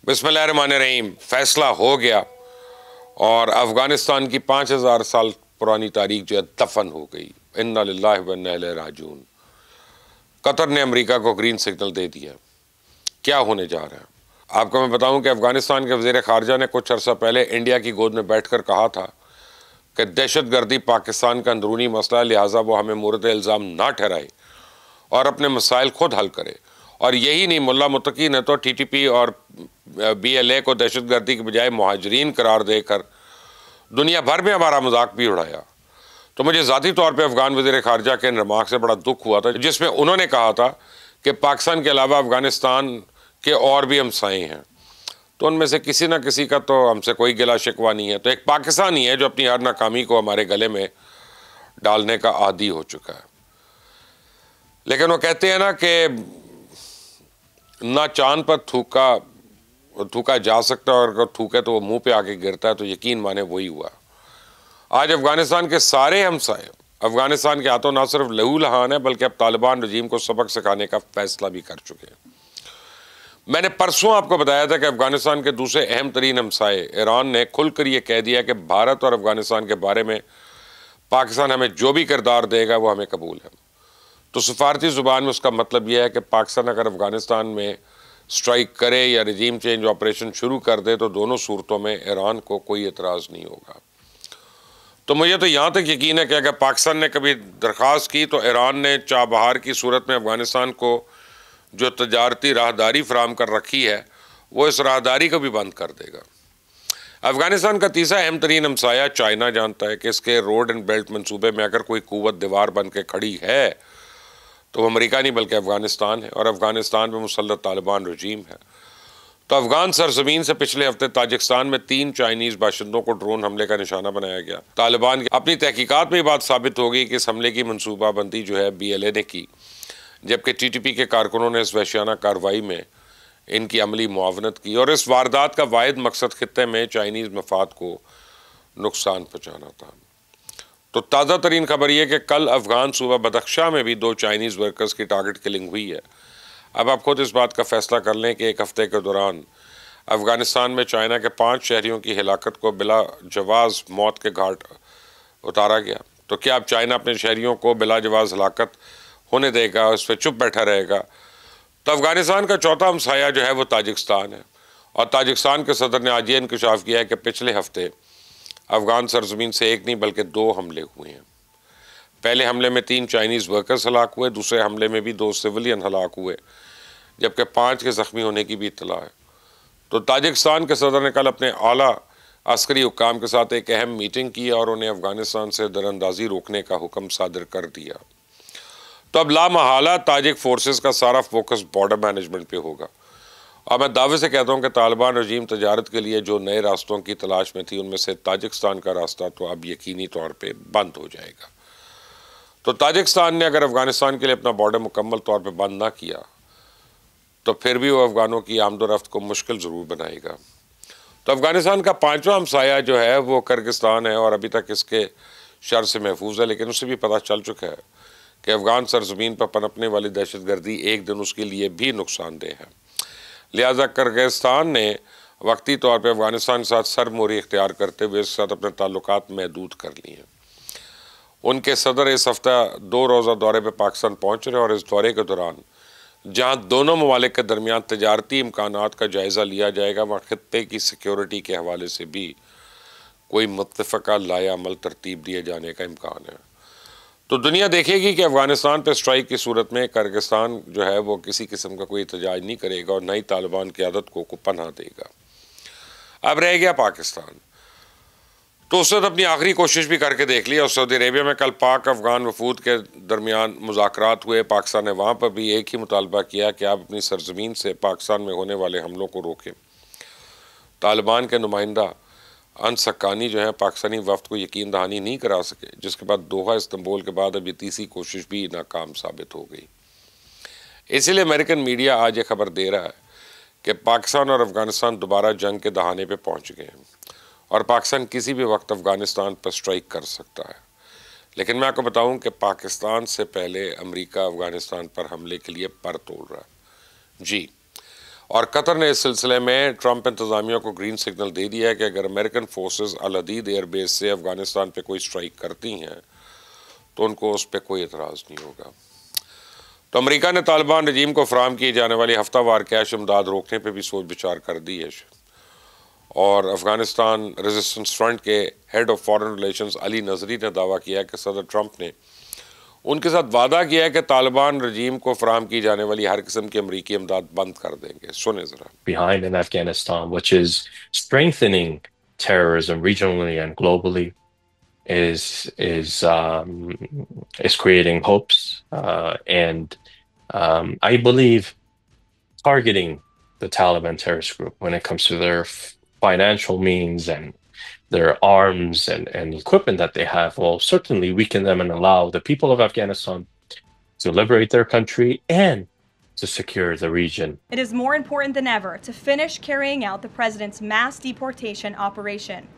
बिस्मिल्लाहिर्रहमानिर्रहीम। फैसला हो गया और अफ़गानिस्तान की 5000 साल पुरानी तारीख जो है दफन हो गई। इन्ना लिल्लाहि व इन्ना इलैहि राजिऊन। कतर ने अमेरिका को ग्रीन सिग्नल दे दिया। क्या होने जा रहा है आपको मैं बताऊं कि अफ़गानिस्तान के वज़ीर ख़ारजा ने कुछ अर्सा पहले इंडिया की गोद में बैठकर कहा था कि दहशत गर्दी पाकिस्तान का अंदरूनी मसला है, लिहाजा वो हमें मोरद इल्ज़ाम ना ठहराए और अपने मसाइल खुद हल करे। और यही नहीं, मुल्ला मुत्तकी ने तो TTP और BLA को दहशत गर्दी के बजाय मुहाजिरीन करार देकर दुनिया भर में हमारा मजाक भी उड़ाया। तो मुझे ज़ाती तौर पे अफ़गान वज़ीर ख़ारजा के रिमार्क से बड़ा दुख हुआ था, जिसमें उन्होंने कहा था कि पाकिस्तान के अलावा अफ़गानिस्तान के और भी हमसाए हैं, तो उनमें से किसी न किसी का तो हमसे कोई गिला शिकवा नहीं है। तो एक पाकिस्तान ही है जो अपनी हर नाकामी को हमारे गले में डालने का आदी हो चुका है। लेकिन वो कहते हैं ना कि ना चांद पर थूका जा सकता है, और अगर थूके तो वो मुंह पे आके गिरता है। तो यकीन माने वही हुआ। आज अफगानिस्तान के सारे हमसाए अफगानिस्तान के हाथों ना सिर्फ लहू लहान है, बल्कि अब तालिबान रजीम को सबक सिखाने का फैसला भी कर चुके हैं। मैंने परसों आपको बताया था कि अफगानिस्तान के दूसरे अहम तरीन हमसाए ईरान ने खुलकर यह कह दिया कि भारत और अफगानिस्तान के बारे में पाकिस्तान हमें जो भी किरदार देगा वो हमें कबूल है। तो सफारती ज़ुबान में उसका मतलब यह है कि पाकिस्तान अगर अफगानिस्तान में स्ट्राइक करे या रजीम चेंज ऑपरेशन शुरू कर दे तो दोनों सूरतों में ईरान को कोई एतराज़ नहीं होगा। तो मुझे तो यहाँ तक यकीन है कि अगर पाकिस्तान ने कभी दरख्वास्त की तो ईरान ने चाबहार की सूरत में अफगानिस्तान को जो तजारती राहदारी फराम कर रखी है वो इस राहदारी को भी बंद कर देगा। अफगानिस्तान का तीसरा अहम तरीन हमसाया चाइना जानता है कि इसके रोड एंड बेल्ट मनसूबे में अगर कोई कुव्वत दीवार बन के खड़ी है तो वो अमेरिका नहीं बल्कि अफगानिस्तान है, और अफगानिस्तान में मुसल्लत तालिबान रजीम है। तो अफगान सरजमीन से पिछले हफ्ते ताजिकिस्तान में 3 चाइनीज़ बाशिंदों को ड्रोन हमले का निशाना बनाया गया। तालिबान की अपनी तहकीकात में ये बात साबित हो गई कि इस हमले की मनसूबाबंदी जो है BLA ने की, जबकि TTP के कारकुनों ने इस वहशियाना कार्रवाई में इनकी अमली मुआवनत की। और इस वारदात का वाहिद मकसद खित्ते में चाइनीज़ मफाद को नुकसान पहुँचाना था। तो ताज़ा तरीन खबर यह कि कल अफगान सूबा बदख्शां में भी 2 चाइनीज़ वर्कर्स की टारगेट किलिंग हुई है। अब आप खुद इस बात का फैसला कर लें कि एक हफ्ते के दौरान अफगानिस्तान में चाइना के 5 शहरियों की हिलाकत को बिला जवाज़ मौत के घाट उतारा गया। तो क्या अब चाइना अपने शहरियों को बिला जवाज़ हिलाकत होने देगा, उस पर चुप बैठा रहेगा? तो अफगानिस्तान का चौथा हमसाया जो है वो ताजिकिस्तान है, और ताजिकिस्तान के सदर ने आज ये इंकशाफ किया है कि पिछले हफ्ते अफगान सरजमीन से एक नहीं बल्कि 2 हमले हुए हैं। पहले हमले में 3 चाइनीज़ वर्कर्स हलाक हुए, दूसरे हमले में भी 2 सिविलियन हलाक हुए, जबकि 5 के ज़ख्मी होने की भी इत्तला है। तो ताजिकिस्तान के सदर ने कल अपने आला अस्करी हुक्काम के साथ एक अहम मीटिंग की और उन्हें अफगानिस्तान से दरअंदाजी रोकने का हुक्म सादर कर दिया। तो अब लामहाला ताजिक फोर्सेस का सारा फोकस बॉर्डर मैनेजमेंट पे होगा। और मैं दावे से कहता हूँ कि तालिबान रजीम तजारत के लिए जो नए रास्तों की तलाश में थी, उनमें से ताजिकिस्तान का रास्ता तो अब यकीनी तौर पर बंद हो जाएगा। तो ताजिकिस्तान ने अगर अफगानिस्तान के लिए अपना बॉर्डर मुकम्मल तौर पर बंद ना किया तो फिर भी वो अफगानों की आमदोरफ्त को मुश्किल ज़रूर बनाएगा। तो अफगानिस्तान का 5वां हमसाया जो है वो किर्गिस्तान है, और अभी तक इसके शर से महफूज है। लेकिन उसे भी पता चल चुका है कि अफगान सरजमीन पर पनपने वाली दहशतगर्दी एक दिन उसके लिए भी नुकसानदेह है। लिहाजा किर्गिस्तान ने वक्ती तौर पर अफगानिस्तान के साथ सरमोरी इख्तियार करते हुए इसके साथ अपने ताल्लुकात महदूद कर लिए हैं। उनके सदर इस हफ्ता 2 रोज़ा दौरे पर पाकिस्तान पहुँच रहे, और इस दौरे के दौरान जहाँ दोनों ममालिक के दरमियान तजारती इम्कानात का जायज़ा लिया जाएगा, वहाँ खित्ते की सिक्योरिटी के हवाले से भी कोई मुत्तफ़क़ा लायामल तरतीब दिए जाने का इम्कान है। तो दुनिया देखेगी कि अफगानिस्तान पर स्ट्राइक की सूरत में किर्गिस्तान जो है वो किसी किस्म का कोई एहतजाज नहीं करेगा और न ही तालिबान क़यादत को पनाह देगा। अब रह गया पाकिस्तान, तो उसने तो अपनी आखिरी कोशिश भी करके देख ली। और सऊदी अरेबिया में कल पाक अफगान वफूद के दरमियान मुज़ाकरात हुए। पाकिस्तान ने वहाँ पर भी एक ही मुतालबा किया कि आप अपनी सरजमीन से पाकिस्तान में होने वाले हमलों को रोकें। तालिबान के नुमाइंदा अनसक्कानी जो है पाकिस्तानी वफ्द को यकीन दहानी नहीं करा सके, जिसके बाद दोहा इस्तांबुल के बाद अब ये तीसरी कोशिश भी नाकाम साबित हो गई। इसीलिए अमेरिकन मीडिया आज ये खबर दे रहा है कि पाकिस्तान और अफगानिस्तान दोबारा जंग के दहाने पे पहुंच गए हैं और पाकिस्तान किसी भी वक्त अफगानिस्तान पर स्ट्राइक कर सकता है। लेकिन मैं आपको बताऊं कि पाकिस्तान से पहले अमेरिका अफगानिस्तान पर हमले के लिए पर तोड़ रहा है जी। और कतर ने इस सिलसिले में ट्रंप इंतज़ामिया को ग्रीन सिग्नल दे दिया है कि अगर अमेरिकन फोर्सेस अल हदीद एयरबेस से अफ़गानिस्तान पे कोई स्ट्राइक करती हैं तो उनको उस पर कोई एतराज़ नहीं होगा। तो अमेरिका ने तालिबान रजीम को फराहम की जाने वाली हफ्तावार कैश इमदाद रोकने पर भी सोच विचार कर दी है। और अफ़गानिस्तान रेजिस्टेंस फ्रंट के head of foreign relations Ali नजरी ने दावा किया है कि सदर ट्रंप ने उनके साथ वादा किया है कि तालिबान रजीम को फराहम की जाने वाली हर किस्म की अमरीकी इमदाद बंद कर देंगे। सुने जरा। Behind in Afghanistan, which is strengthening terrorism regionally and globally, is creating hopes, and I believe targeting the Taliban terrorist group when it comes to their financial means and their arms and equipment that they have will certainly weaken them and allow the people of Afghanistan to liberate their country and to secure the region. It is more important than ever to finish carrying out the president's mass deportation operation.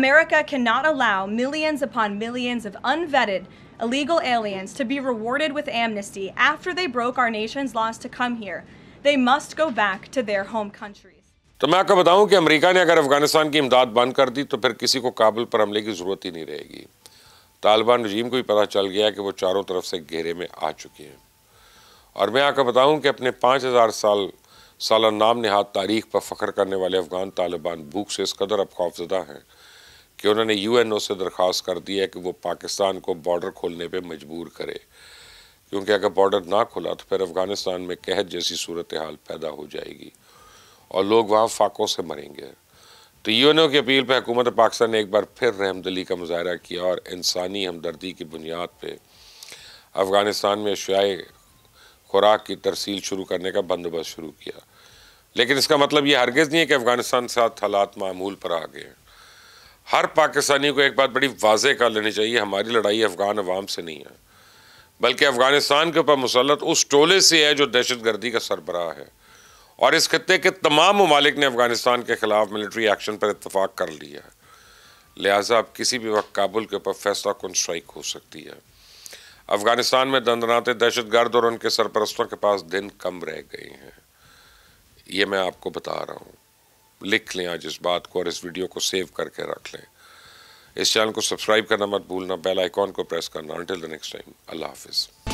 America cannot allow millions upon millions of unvetted illegal aliens to be rewarded with amnesty after they broke our nation's laws to come here. They must go back to their home countries. तो मैं आपको बताऊं कि America ने अगर अफगानिस्तान की इमदाद बंद कर दी तो फिर किसी को काबुल पर हमले की ज़रूरत ही नहीं रहेगी। तालिबान रजीम को भी पता चल गया कि वो चारों तरफ से घेरे में आ चुके हैं। और मैं आपको बताऊं कि अपने 5000 साल नाम नहाद तारीख पर फ़ख्र करने वाले अफ़गान तालिबान भूख से इस कदर अब खौफजदा हैं कि उन्होंने यूएनओ से दरख्वास्त कर दी है कि वो पाकिस्तान को बॉर्डर खोलने पर मजबूर करे, क्योंकि अगर बॉर्डर ना खुला तो फिर अफ़गानिस्तान में कहत जैसी सूरत हाल पैदा हो जाएगी और लोग वहाँ फाकों से मरेंगे। तो यूएनओ की अपील पर हुकूमत पाकिस्तान ने एक बार फिर रहमदिली का मुजाहरा किया और इंसानी हमदर्दी की बुनियाद पर अफ़गानिस्तान में अशियाए खुराक की तरसील शुरू करने का बंदोबस्त शुरू किया। लेकिन इसका मतलब ये हरगिज़ नहीं है कि अफ़गानिस्तान के साथ हालात मामूल पर आ गए। हर पाकिस्तानी को एक बात बड़ी वाज़ेह कर लेनी चाहिए, हमारी लड़ाई अफ़गान अवाम से नहीं है, बल्कि अफ़गानिस्तान के ऊपर मुसल्लत उस टोले से है जो दहशतगर्दी का सरबराह है। और इस खत्ते के तमाम ममालिक ने अफ़गानिस्तान के ख़िलाफ़ मिलिट्री एक्शन पर इत्तफाक कर लिया है। लिहाजा अब किसी भी वक्त काबुल के ऊपर फैसला कुन स्ट्राइक हो सकती है। अफ़गानिस्तान में दंदनाते दहशतगर्द और उनके सरपरस्तों के पास दिन कम रह गए हैं, ये मैं आपको बता रहा हूँ। लिख लें आज इस बात को और इस वीडियो को सेव करके रख लें। इस चैनल को सब्सक्राइब करना मत भूलना, बेल आइकॉन को प्रेस करना। अंटिल द नेक्स्ट टाइम, अल्लाह हाफिज़।